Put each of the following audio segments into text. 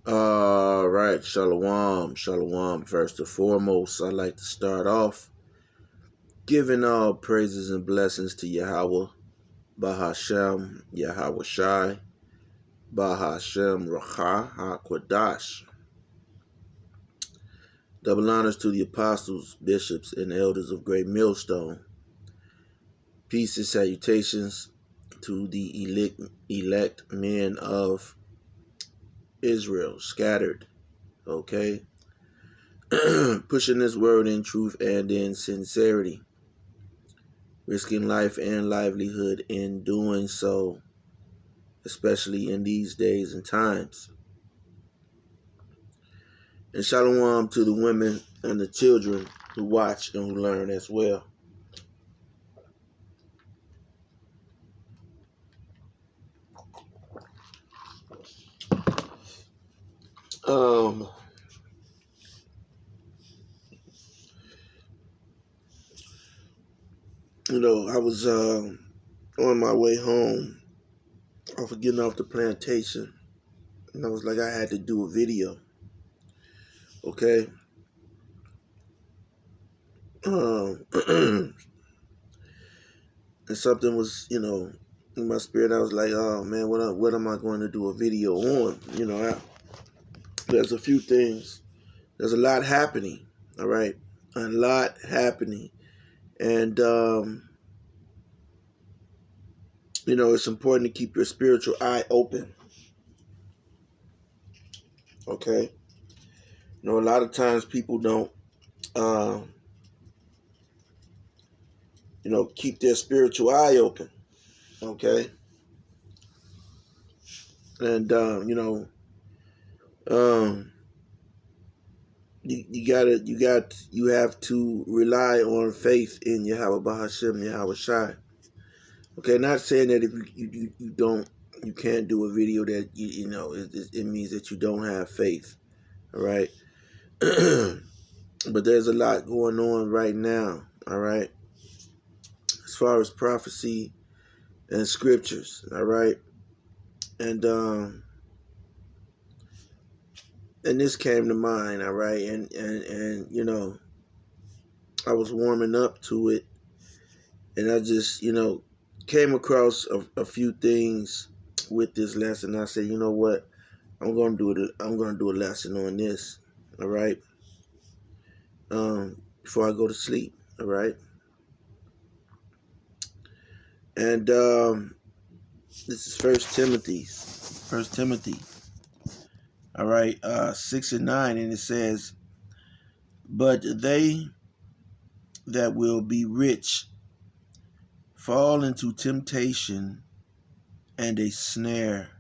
All right, shalom, shalom. First and foremost, I'd like to start off giving all praises and blessings to Yahweh, Bahashem, Yahweh Shai, Bahashem, Racha, HaKwadash. Double honors to the apostles, bishops, and elders of Great Millstone. Peace and salutations to the elect men of Israel, scattered, okay? Pushing this word in truth and in sincerity, risking life and livelihood in doing so, especially in these days and times. And shalom to the women and the children who watch and who learn as well. Um, I was on my way home off of getting off the plantation, and I was like, I had to do a video, okay? And something was, in my spirit. I was like, oh man, what am I going to do a video on? There's a few things. There's a lot happening, all right? A lot happening. And, it's important to keep your spiritual eye open, okay? A lot of times people don't, keep their spiritual eye open, okay? And, you have to rely on faith in Yahweh Bahashem, Yahweh Shai. Okay, not saying that if you can't do a video that it means that you don't have faith. All right. But there's a lot going on right now, all right, as far as prophecy and scriptures, all right. And this came to mind, all right, and I was warming up to it, and I just came across a few things with this lesson. I said, you know what, I'm gonna do a lesson on this, all right, before I go to sleep, all right. And this is First Timothy, all right, 6 and 9, and it says, but they that will be rich fall into temptation and a snare,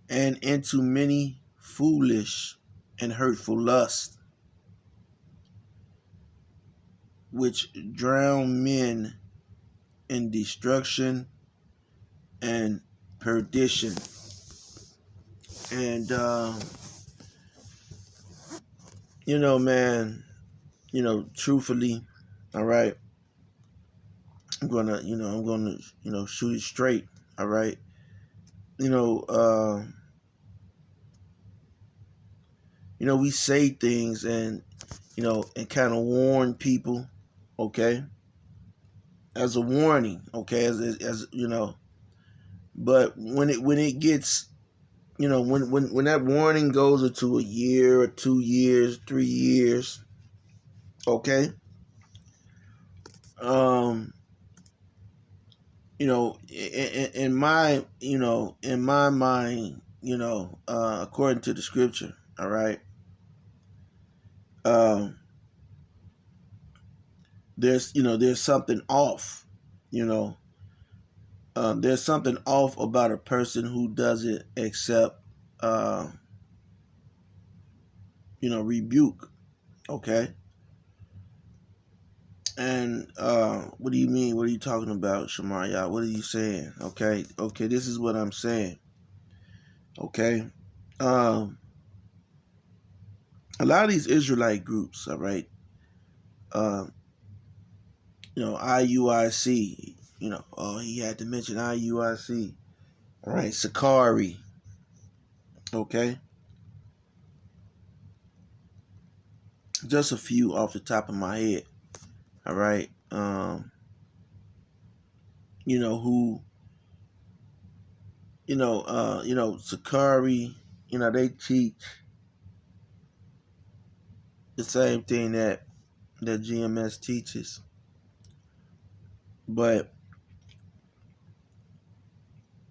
and into many foolish and hurtful lusts, which drown men in destruction and perdition. And man, truthfully, all right, I'm gonna shoot it straight, all right. We say things and kind of warn people, okay, as a warning, okay, as but when it gets, when that warning goes into a year or 2 years, 3 years, okay, in my mind, according to the scripture, all right, there's something off, there's something off about a person who doesn't accept, rebuke, okay. And what do you mean? What are you talking about, Shemariah? What are you saying? Okay, this is what I'm saying. Okay, a lot of these Israelite groups, all right, IUIC, he had to mention IUIC, all right, Sakari, okay, just a few off the top of my head. All right. Who, Sakari, they teach the same thing that GMS teaches. But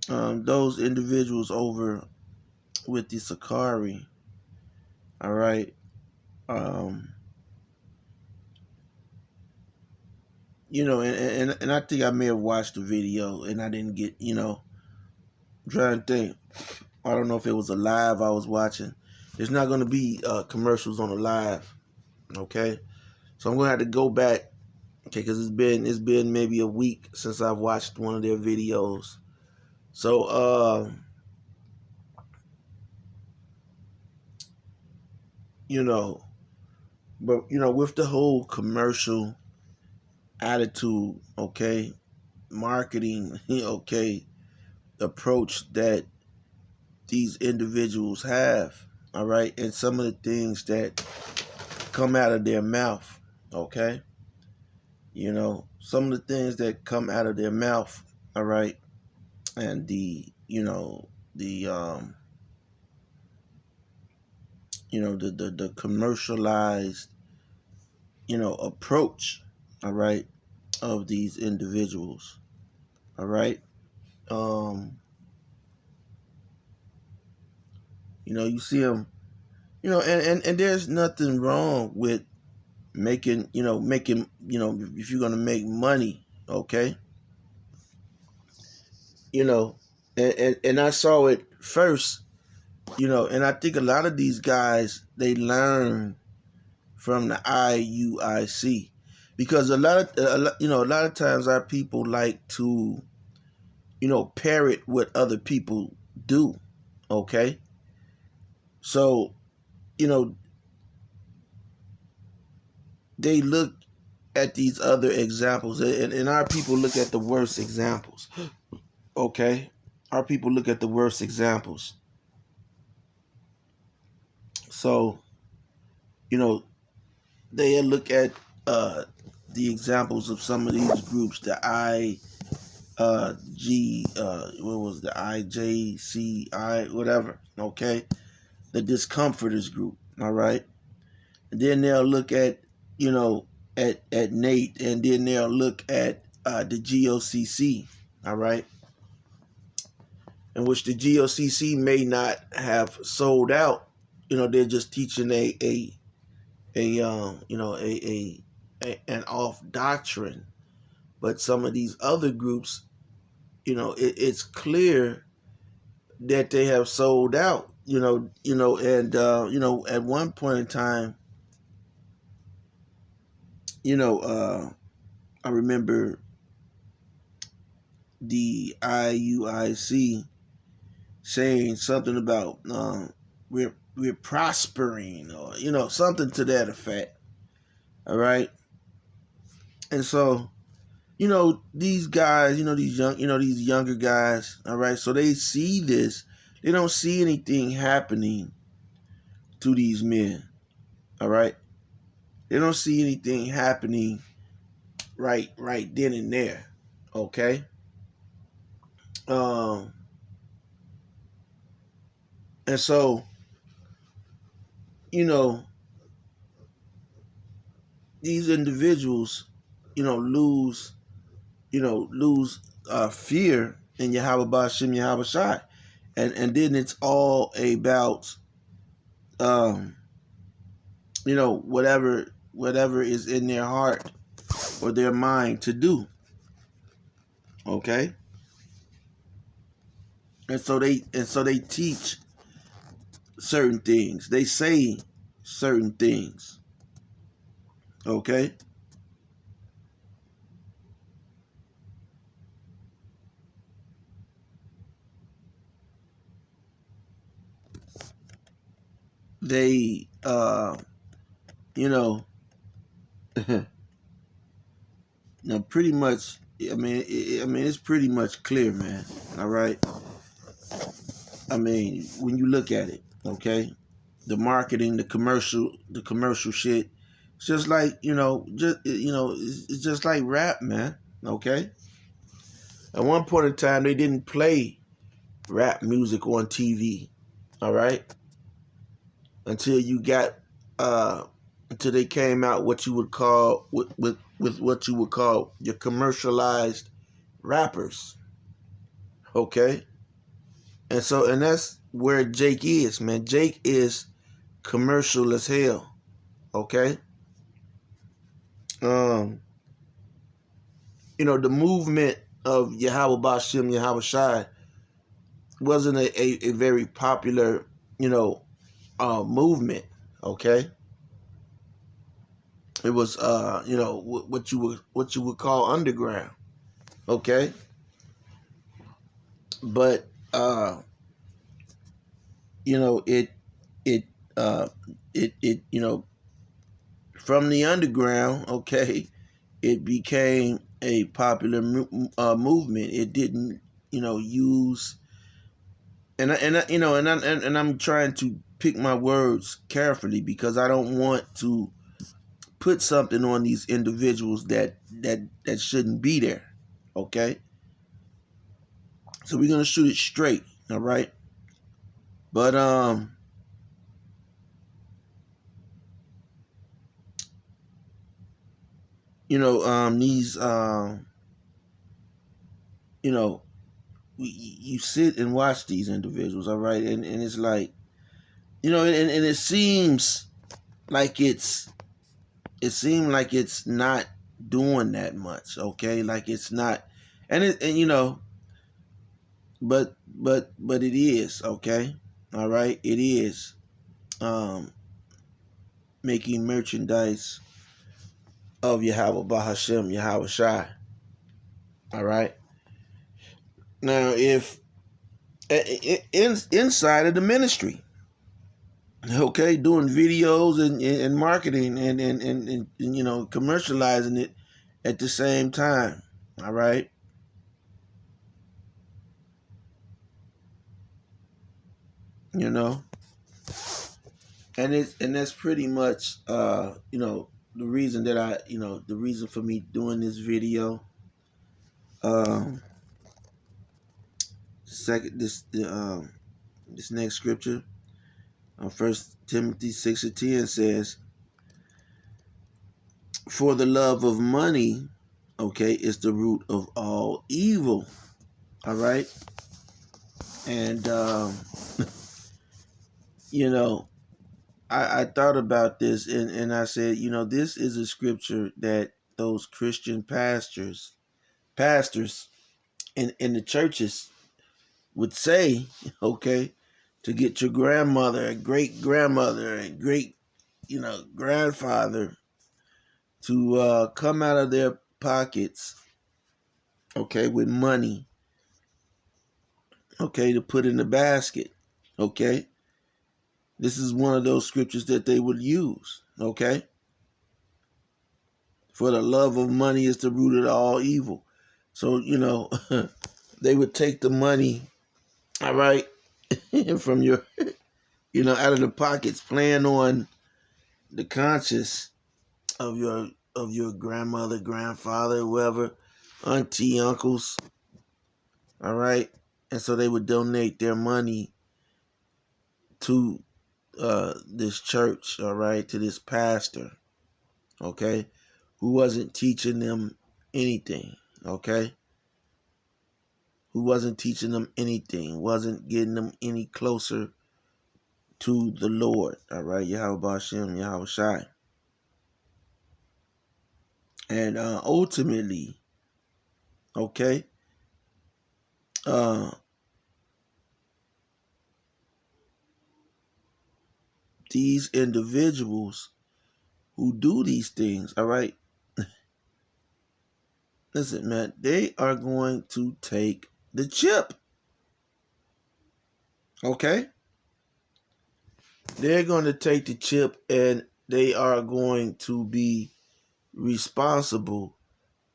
those individuals over with the Sakari, all right, and I think I may have watched the video and I didn't get, I'm trying to think. I don't know if it was a live I was watching. There's not going to be commercials on the live, okay? So I'm going to have to go back, okay, because it's been maybe a week since I've watched one of their videos. So, but with the whole commercial attitude, okay, marketing, okay, approach that these individuals have, all right, and some of the things that come out of their mouth, okay, some of the things that come out of their mouth, all right, and the commercialized, approach, all right, of these individuals, all right. You see them, and there's nothing wrong with making, if you're gonna make money, okay, and I saw it first, and I think a lot of these guys, they learn from the IUIC, because a lot of times our people like to, parrot what other people do, okay, so they look at these other examples, and our people look at the worst examples, okay, our people look at the worst examples. So they look at the examples of some of these groups, the IJCI, whatever, okay, the discomforters group, all right, and then they'll look at at Nate, and then they'll look at the GOCC, all right, in which the GOCC may not have sold out. They're just teaching an off doctrine. But some of these other groups, it's clear that they have sold out. And at one point in time, I remember the IUIC saying something about we're prospering, or something to that effect. All right, and so these guys, these younger guys, all right, so they see this, they don't see anything happening to these men, all right, they don't see anything happening right then and there, okay. And so these individuals lose fear in Yahweh Ba'Shem Yahweh Shai, and then it's all about whatever is in their heart or their mind to do, okay. And so they teach certain things, they say certain things, okay. They now pretty much, it's pretty much clear, man, all right. When you look at it, okay, the marketing, the commercial shit, It's just like, it's just like rap, man. Okay. At one point in time, they didn't play rap music on TV. All right. Until you got, until they came out what you would call with what you would call your commercialized rappers. Okay. And that's where Jake is, man. Jake is commercial as hell. Okay. Um, the movement of Yahweh Bashem, Yahweh Shai wasn't a very popular, movement. Okay. It was, what you would call underground. Okay. But, you know, it, it, uh, it, from the underground, okay, it became a popular movement. It didn't, use, and I'm trying to pick my words carefully because I don't want to put something on these individuals that shouldn't be there. Okay, so we're gonna shoot it straight. All right, but these you know you sit and watch these individuals, all right, and it's like, and it seems like it's not doing that much, okay, like it's not, and but it is, okay, all right, it is making merchandise of Yahweh Bahashem, Yahweh Shai, all right. Now, if inside of the ministry, okay, doing videos and marketing and commercializing it at the same time, all right, you know, and that's pretty much the reason that the reason for me doing this video. Um, this next scripture, 1 Timothy 6:10 says, "For the love of money, okay, is the root of all evil." All right, and you know, I thought about this and I said, this is a scripture that those Christian pastors in the churches would say, okay, to get your grandmother and great grandmother and great, grandfather to come out of their pockets, okay, with money, okay, to put in the basket, okay. This is one of those scriptures that they would use, okay. For the love of money is the root of all evil. So, they would take the money, all right, from your, out of the pockets, playing on the conscience of your grandmother, grandfather, whoever, auntie, uncles, all right. And so they would donate their money to this church, all right, to this pastor, okay, who wasn't teaching them anything, okay, who wasn't teaching them anything, wasn't getting them any closer to the Lord, all right, Yahweh Bashem, Yahweh Shai. And ultimately, okay, these individuals who do these things, all right, listen, man, they are going to take the chip, okay? They're going to take the chip and they are going to be responsible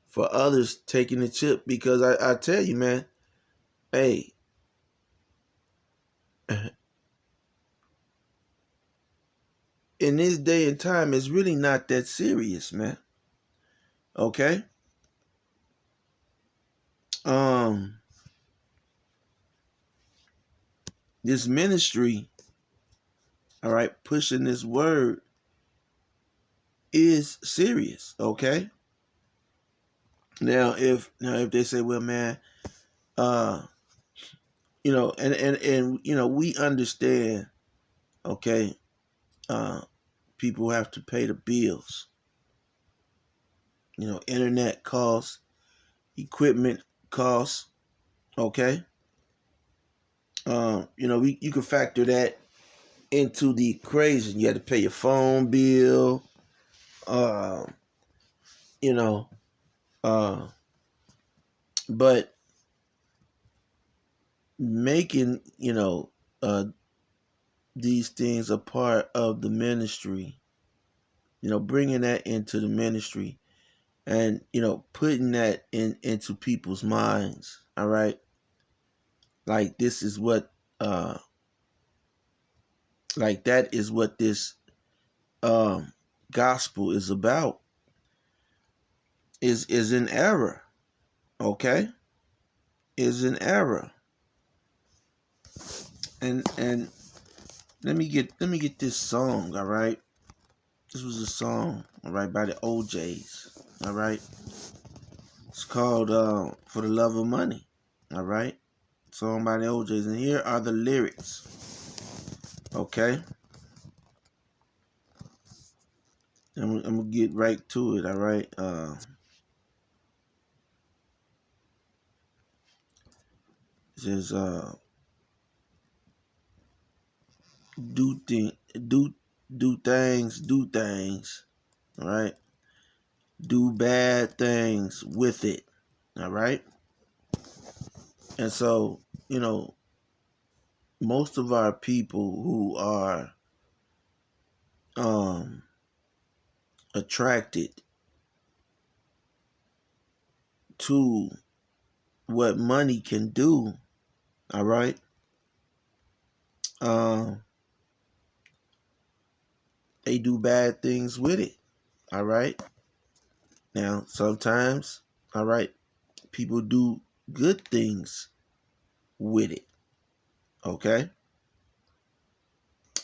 for others taking the chip because I tell you, man, hey, in this day and time, it's really not that serious, man. Okay? Um, this ministry, all right, pushing this word is serious, okay? Now if they say, well, man, uh, and we understand, okay, uh, people have to pay the bills. Internet costs, equipment costs, okay? You can factor that into the equation. You have to pay your phone bill, uh, you know, uh, but making, these things a part of the ministry, bringing that into the ministry and, putting that into people's minds, all right? Like this is what, like that is what this gospel is about, is an error, okay? Is an error. And let me get this song, all right? This was a song, all right, by the OJs, all right? It's called For the Love of Money, all right? Song by the OJs, and here are the lyrics, okay? I'm gonna get right to it, all right? It says, do thing, do things, all right? Do bad things with it, all right? And so, most of our people who are um attracted to what money can do, all right? Um, they do bad things with it, all right? Now, sometimes, all right, people do good things with it, okay?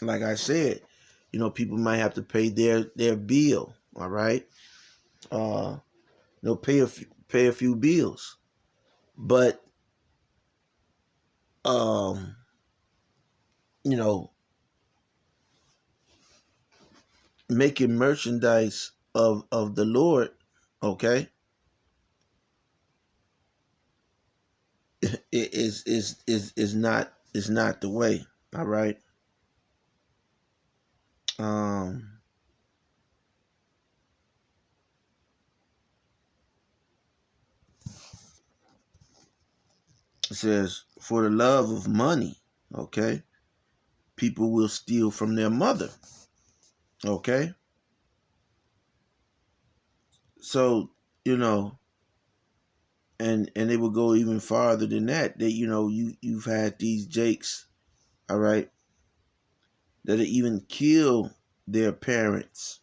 Like I said, people might have to pay their bill, all right? Uh, pay a few bills, but um, you know, making merchandise of the Lord, okay, is not the way. All right. Um, it says, for the love of money, okay, people will steal from their mother. Okay. So, you know, and they will go even farther than that. That you've had these jakes, all right, that even kill their parents,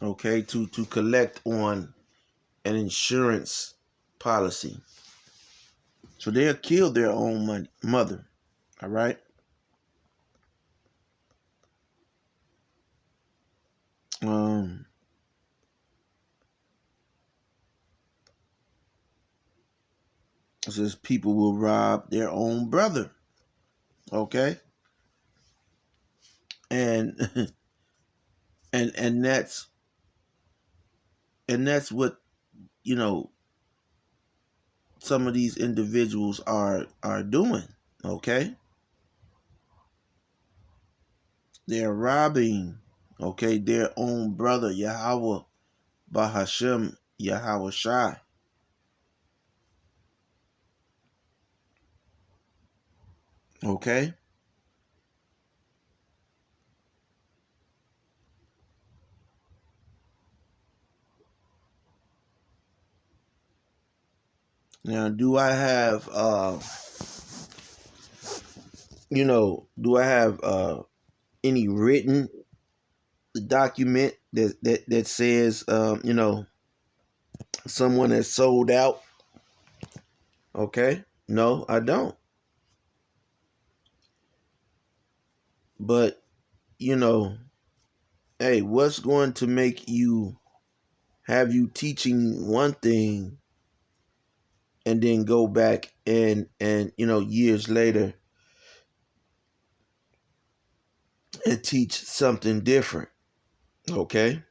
okay, to collect on an insurance policy. So they'll kill their own mother. All right. Um, it says people will rob their own brother. Okay. And and that's what you know some of these individuals are doing. Okay. They're robbing, okay, their own brother, Yahweh Bahashem Yahweh Shai. Okay. Now, do I have any written the document that says, you know, someone has sold out. Okay, no, I don't. But you know, hey, what's going to make you have you teaching one thing and then go back and you know, years later and teach something different? Okay.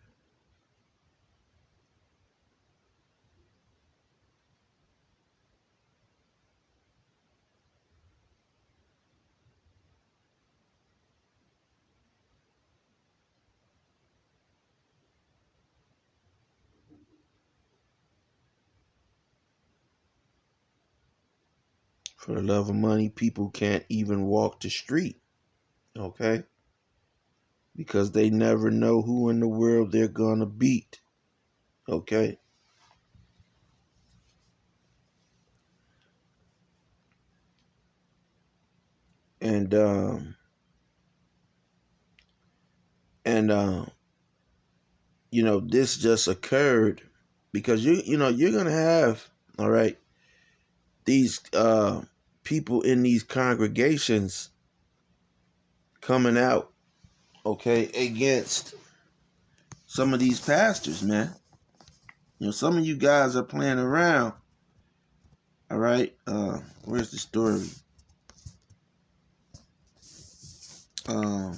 For the love of money, people can't even walk the street. Okay, because they never know who in the world they're gonna beat. Okay. And and you know, this just occurred because you know, you're gonna have, all right, these people in these congregations coming out, okay, against some of these pastors, man. You know, some of you guys are playing around. All right. Where's the story? Um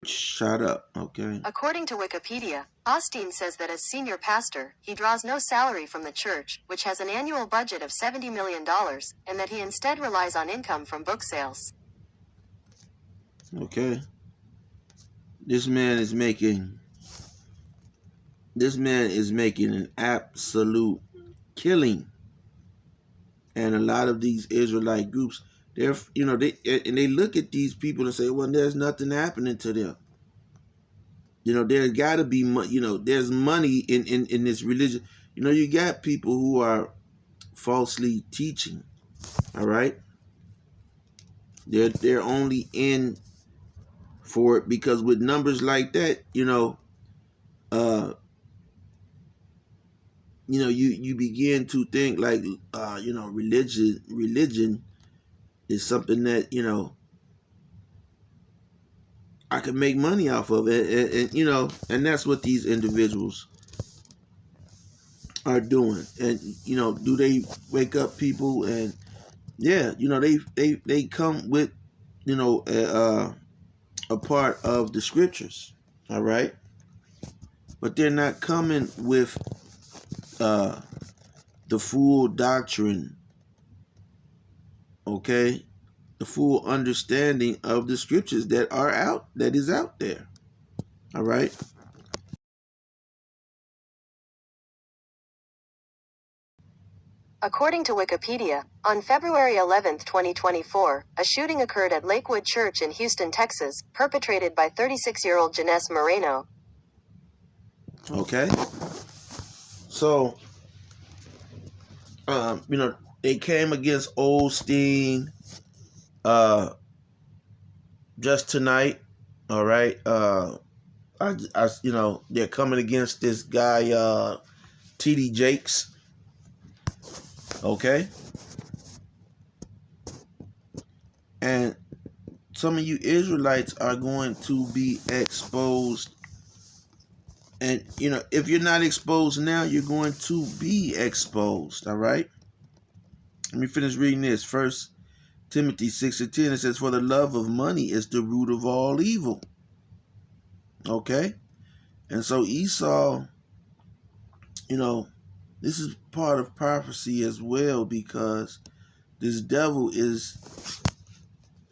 Shut up, okay? According to Wikipedia, Osteen says that as senior pastor, he draws no salary from the church, which has an annual budget of $70 million, and that he instead relies on income from book sales. Okay. This man is making an absolute killing. And a lot of these Israelite groups, they're, you know, they look at these people and say, well, there's nothing happening to them. You know, there's got to be, you know, there's money in this religion. You know, you got people who are falsely teaching. All right, they're only in for it because with numbers like that, you know, you begin to think like, you know, religion is something that, you know, I can make money off of it, and you know, and that's what these individuals are doing. And you know, do they wake up people? And yeah, you know, they come with, you know, a part of the scriptures, all right, but they're not coming with the full doctrine, okay, the full understanding of the scriptures that is out there, all right. According to Wikipedia, on February 11, 2024, a shooting occurred at Lakewood Church in Houston, Texas, perpetrated by 36-year-old Janess Moreno. Okay, so you know, they came against Osteen just tonight, all right. You know, they're coming against this guy TD Jakes, okay, and some of you Israelites are going to be exposed. And, you know, if you're not exposed now, you're going to be exposed, all right? Let me finish reading this. 1 Timothy 6:10, it says, for the love of money is the root of all evil, okay? And so Esau, you know, this is part of prophecy as well, because this devil is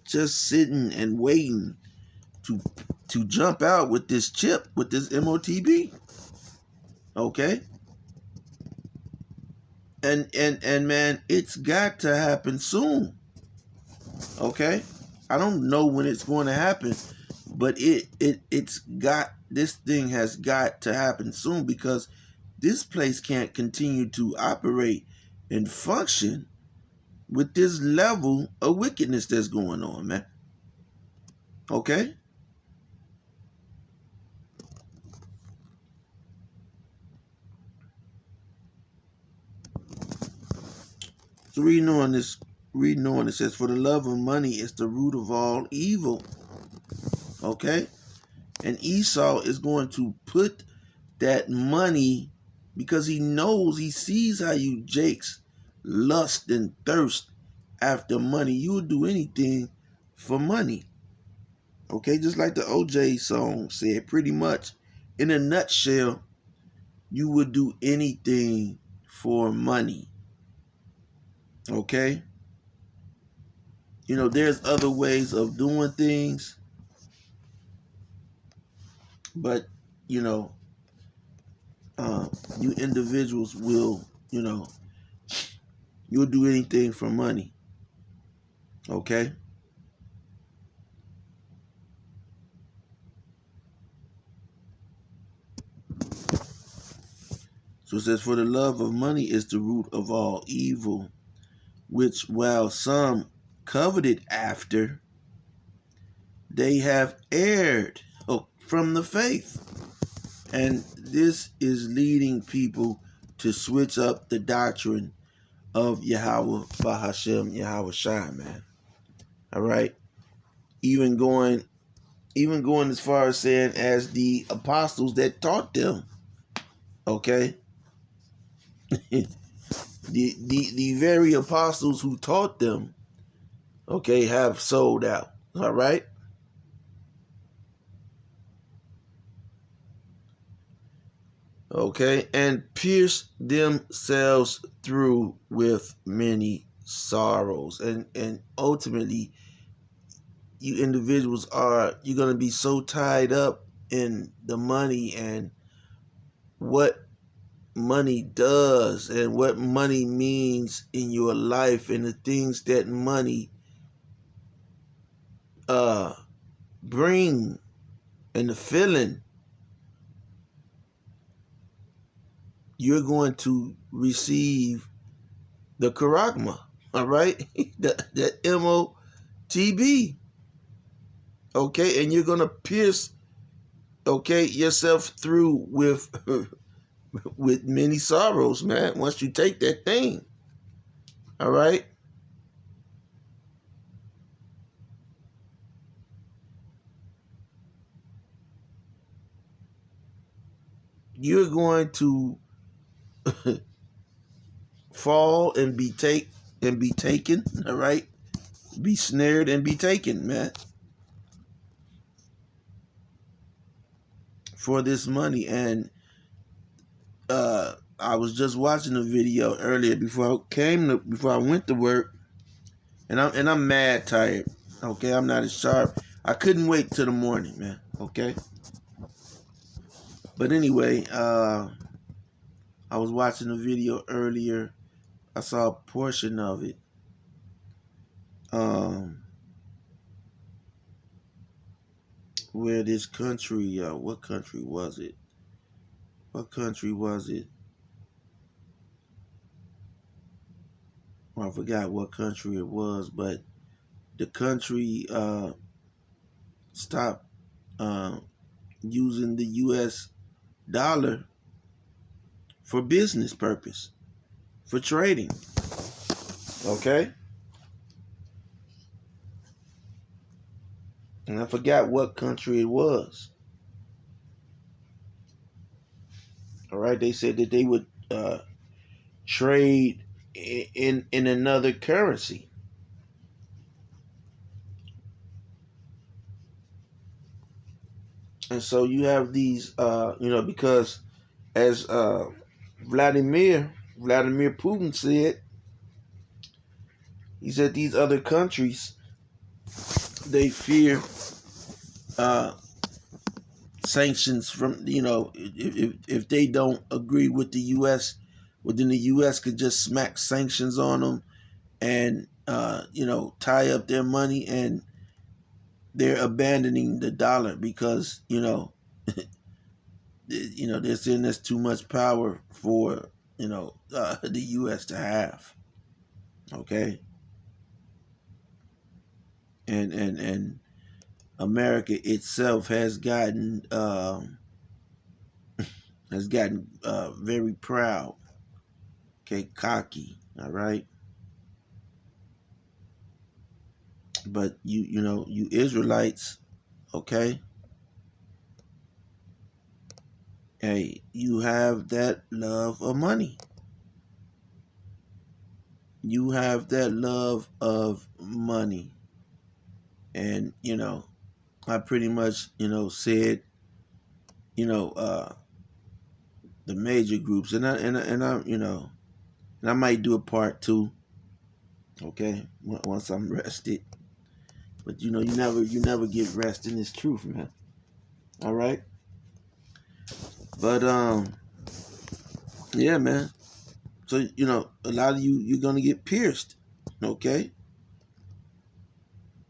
just sitting and waiting to jump out with this chip, with this MOTB, okay? And man, it's got to happen soon, okay? I don't know when it's going to happen, but this thing has got to happen soon, because this place can't continue to operate and function with this level of wickedness that's going on, man. Okay? So reading on, it says, for the love of money is the root of all evil. Okay? And Esau is going to put that money, because he sees how you jakes lust and thirst after money. You would do anything for money. Okay, just like the OJ song said, pretty much in a nutshell, you would do anything for money. Okay? You know, there's other ways of doing things, but you know, you individuals will, you'll do anything for money. Okay? So it says, for the love of money is the root of all evil, which while some coveted after, they have erred from the faith. And this is leading people to switch up the doctrine of Yahweh Bahashem Yahweh Shai, man. All right? Even going as far as saying as the apostles that taught them. Okay? the very apostles who taught them, okay, have sold out. All right? Okay, and pierced themselves through with many sorrows. And ultimately, you individuals you're going to be so tied up in the money and what money does and what money means in your life and the things that money bring and the feeling, you're going to receive the charagma, all right? the MOTB, okay? And you're going to pierce, okay, yourself through with with many sorrows, man, once you take that thing, all right? You're going to fall and be taken, all right? Be snared and be taken, man, for this money. And I was just watching a video earlier before I went to work, and I'm mad tired. Okay, I'm not as sharp. I couldn't wait till the morning, man. Okay, but anyway, I was watching a video earlier. I saw a portion of it. Where this country, what country was it? What country was it? Well, I forgot what country it was, but the country stopped using the U.S. dollar for business purpose, for trading. Okay? And I forgot what country it was. All right, they said that they would trade in another currency. And so you have these, because as Vladimir Putin said, he said these other countries, they fear sanctions from, if they don't agree with the U.S., well, then the U.S. could just smack sanctions on them and, tie up their money, and they're abandoning the dollar because, they're saying there's too much power for, the U.S. to have. Okay? and America itself has gotten very proud, okay, cocky, all right. But you Israelites, okay, hey, you have that love of money. You have that love of money. And I pretty much said the major groups, and I might do a part two, okay, once I'm rested. But you never get rest in this truth, man. All right. But yeah, man. So a lot of you're gonna get pierced, okay.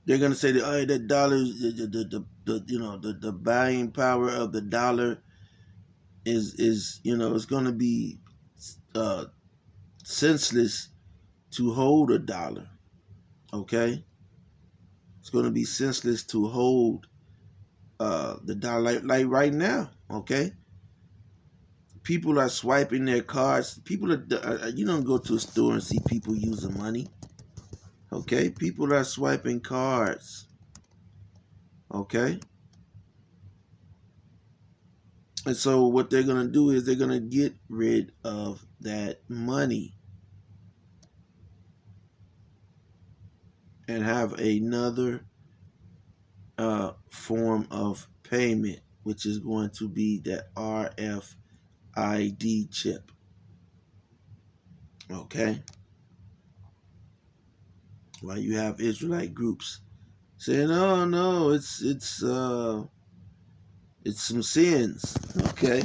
They're gonna say that, oh, that dollar, the buying power of the dollar is it's gonna be uh senseless to hold a dollar, okay. It's gonna be senseless to hold the dollar like right now, okay. People are swiping their cards. People are you don't go to a store and see people using money, okay. People are swiping cards, okay. And so what they're going to do is they're going to get rid of that money and have another form of payment, which is going to be that RFID chip, okay. While you have Israelite groups saying, oh no, it's some sins, okay.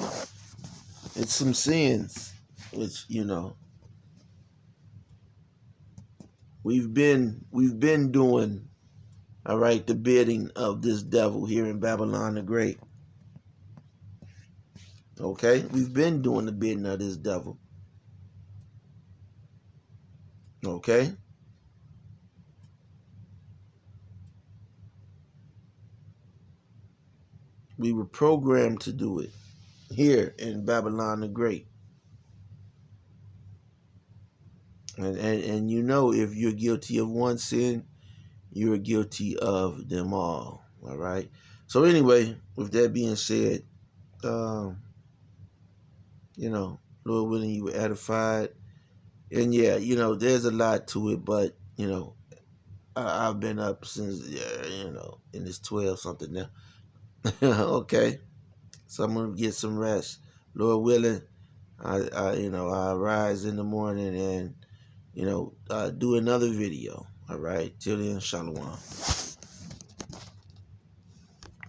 It's some sins, which we've been doing, all right, the bidding of this devil here in Babylon the Great, okay. We've been doing the bidding of this devil, okay. We were programmed to do it here in Babylon the Great. And if you're guilty of one sin, you're guilty of them all right. So anyway, with that being said, Lord willing, you were edified. And yeah, there's a lot to it, but I've been up since in this 12 something now. Okay, so I'm gonna get some rest, Lord willing. I rise in the morning and do another video. All right, till then, shalom.